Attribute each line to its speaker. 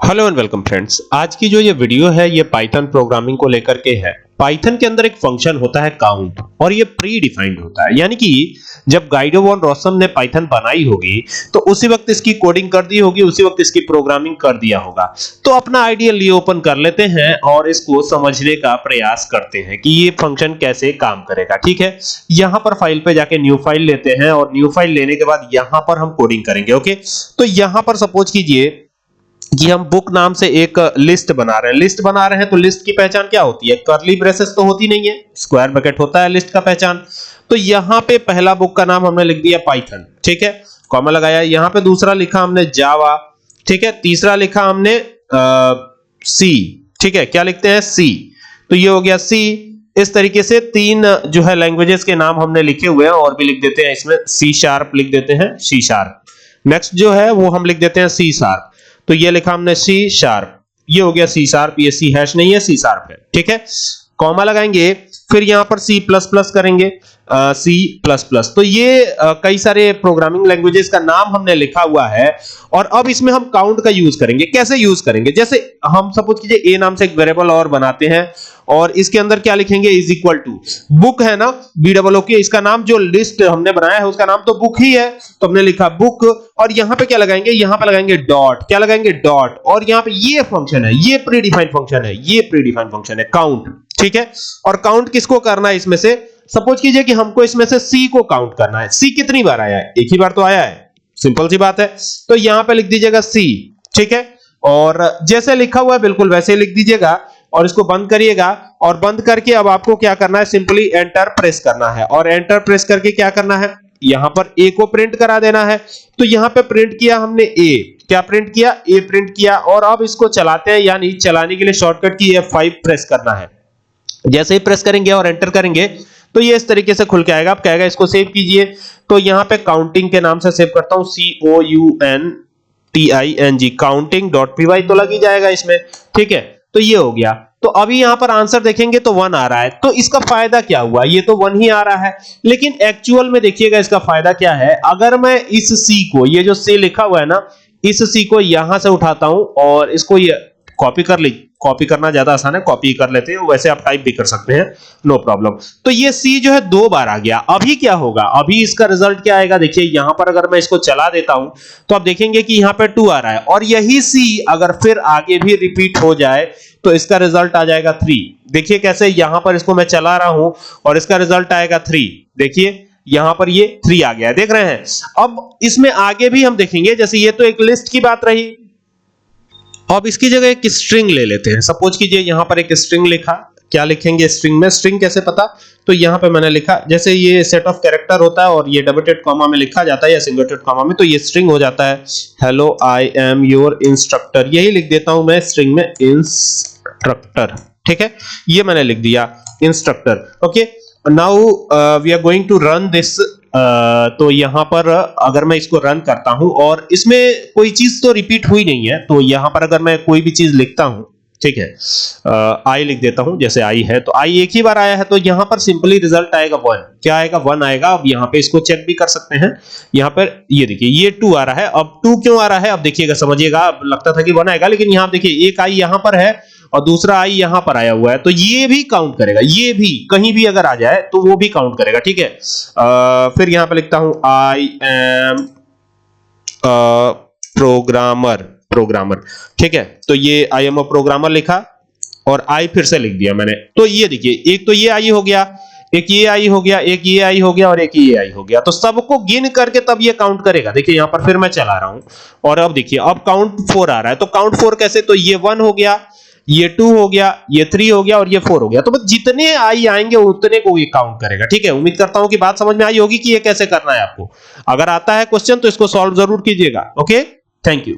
Speaker 1: Hello and welcome friends. आज की जो ये वीडियो है ये पाइथन प्रोग्रामिंग को लेकर के है। पाइथन के अंदर एक फंक्शन होता है काउंट और ये प्री डिफाइंड होता है, यानी कि जब गाइडो वॉन रॉसम ने पाइथन बनाई होगी तो उसी वक्त इसकी कोडिंग कर दी होगी, उसी वक्त इसकी प्रोग्रामिंग कर दिया होगा। तो अपना आइडिया लिए ओपन कर लेते हैं और इसको समझने का प्रयास करते हैं कि ये फंक्शन कैसे काम करेगा। ठीक है, यहां पर फाइल पे जाके न्यू फाइल लेते हैं और न्यू फाइल लेने के बाद यहां पर हम कोडिंग करेंगे। ओके, तो यहां पर सपोज कीजिए कि हम बुक नाम से एक लिस्ट बना रहे हैं। लिस्ट बना रहे हैं तो लिस्ट की पहचान क्या होती है? कर्ली ब्रेसेस तो होती नहीं है, स्क्वायर ब्रैकेट होता है लिस्ट का पहचान। तो यहां पे पहला बुक का नाम हमने लिख दिया पाइथन, ठीक है, कॉमा लगाया। यहां पे दूसरा लिखा हमने जावा, ठीक है, तीसरा लिखा हमने सी, ठीक है, क्या लिखते हैं? सी। तो ये हो गया सी। इस तरीके से तीन जो है लैंग्वेजेस के नाम हमने लिखे हुए हैं और भी लिख देते हैं इसमें। सी शार्प लिख देते हैं, सी शार्प। नेक्स्ट जो है वो हम लिख देते हैं सी शार्प। तो ये लिखा हमने सी शार्प, ये हो गया सी शार्प, ये सी हैश नहीं है, सी शार्प है, ठीक है। कॉमा लगाएंगे, फिर यहां पर सी प्लस प्लस करेंगे, सी प्लस प्लस। तो ये कई सारे प्रोग्रामिंग लैंग्वेजेस का नाम हमने लिखा हुआ है और अब इसमें हम काउंट का यूज करेंगे। कैसे यूज करेंगे? जैसे हम सपोज कीजिए ए नाम से एक वेरिएबल और बनाते हैं और इसके अंदर क्या लिखेंगे? इज इक्वल टू बुक है ना, बी डबल ओ के, इसका नाम जो लिस्ट हमने बनाया है उसका नाम तो बुक ही है, तो हमने लिखा बुक। और यहां पे क्या लगाएंगे? यहां पे लगाएंगे डॉट। क्या लगाएंगे? डॉट। और यहां पे ये फंक्शन है, ये प्री डिफाइंड फंक्शन है, ये प्री डिफाइंड फंक्शन है काउंट, ठीक है। और काउंट किसको करना है इसमें से? सपोज कीजिए कि हमको इसमें से सी को काउंट करना है। सी कितनी बार आया है? एक ही बार तो आया है, सिंपल सी बात है। तो यहां पे लिख दीजिएगा सी, ठीक है, और जैसे लिखा हुआ है बिल्कुल वैसे ही लिख दीजिएगा और इसको बंद करिएगा। और बंद करके अब आपको क्या करना है? सिंपली एंटर प्रेस करना है और एंटर प्रेस करके क्या करना है? यहां पर ए को प्रिंट करा देना है। तो यहां पे प्रिंट किया हमने ए, क्या प्रिंट किया? ए प्रिंट किया। और अब इसको चलाते हैं, यानी चलाने के लिए शॉर्टकट की F5 प्रेस करना है। जैसे ही प्रेस करेंगे और एंटर करेंगे तो ये इस तरीके से खुल के आएगा। अब कहेगा इसको सेव कीजिए, तो यहां पे काउंटिंग के नाम से सेव करता हूं, COUNTING, counting.py तो लग ही जाएगा इसमें, ठीक है। तो ये हो गया। तो अभी यहां पर आंसर देखेंगे तो 1 आ रहा है। तो इसका फायदा क्या हुआ? ये तो 1 ही आ रहा है, लेकिन एक्चुअल में देखिएगा इसका फायदा क्या है। अगर मैं इस सी को, ये जो सी लिखा हुआ है ना, इस सी को यहां से उठाता हूं और इसको ये कॉपी कर ली, कॉपी करना ज्यादा आसान है, कॉपी कर लेते हैं, वैसे आप टाइप भी कर सकते हैं, नो प्रॉब्लम। तो ये सी जो है 2 बार आ गया। अभी क्या होगा? अभी इसका रिजल्ट क्या आएगा? देखिए यहां पर अगर मैं इसको चला देता हूं तो आप देखेंगे कि यहां पे 2 आ रहा है और यही सी अगर फिर आगे भी रिपीट हो जाए तो इसका रिजल्ट आ जाएगा 3। देखिए कैसे, यहां पर इसको मैं चला रहा हूं और इसका रिजल्ट आएगा 3। देखिए यहां पर ये 3 आ गया, देख रहे हैं। अब इसमें आगे भी हम देखेंगे, जैसे ये तो एक लिस्ट की बात रही, अब इसकी जगह एक स्ट्रिंग ले लेते हैं। सपोज कीजिए यहां पर एक स्ट्रिंग लिखा, क्या लिखेंगे स्ट्रिंग में? स्ट्रिंग कैसे पता? तो यहां पे मैंने लिखा, जैसे ये सेट ऑफ कैरेक्टर होता है और ये डबल डॉट कॉमा में लिखा जाता है या सिंगल डॉट कॉमा में, तो ये स्ट्रिंग हो जाता है। Hello I am your instructor, यही लिख देता हूं मैं स्ट्रिंग में, इंस्ट्रक्टर, ठीक है, ये मैंने लिख दिया instructor. Okay, now we are going to run this. तो यहां पर अगर मैं इसको रन करता हूं और इसमें कोई चीज तो रिपीट हुई नहीं है, तो यहां पर अगर मैं कोई भी चीज लिखता हूं, ठीक है, आई लिख देता हूं, जैसे आई है तो आई एक ही बार आया है, तो यहां पर सिंपली रिजल्ट आएगा 1। क्या आएगा? 1 आएगा। अब यहां पे इसको चेक भी कर सकते हैं, यहां पर ये देखिए ये 2 आ रहा है। अब 2 क्यों आ रहा है? अब देखिएगा, समझिएगा। अब लगता था कि 1 आएगा, लेकिन यहां देखिए एक आई यहां पर है और दूसरा आई यहां पर आया हुआ है, तो ये भी काउंट करेगा। ये भी कहीं भी अगर आ जाए तो वो भी काउंट करेगा, ठीक है। फिर यहां पे लिखता हूं आई एम प्रोग्रामर, प्रोग्रामर, ठीक है। तो ये आई एम अ प्रोग्रामर लिखा और आई फिर से लिख दिया मैंने। तो ये देखिए, एक तो ये आई हो गया, एक ये आई हो गया, एक ये आई हो गया और एक ये आई हो गया। तो सबको गिन करके तब ये काउंट करेगा। देखिए यहां पर फिर मैं चला रहा हूं और अब देखिए अब काउंट 4 आ रहा है। तो काउंट 4 कैसे? तो ये 1 हो गया, ये 2 हो गया, ये 3 हो गया और ये 4 हो गया। तो बस जितने आई आएंगे उतने को ये काउंट करेगा, ठीक है। उम्मीद करता हूं कि बात समझ में आई होगी कि ये कैसे करना है आपको। अगर आता है क्वेश्चन तो इसको सॉल्व जरूर कीजिएगा। Okay, thank you.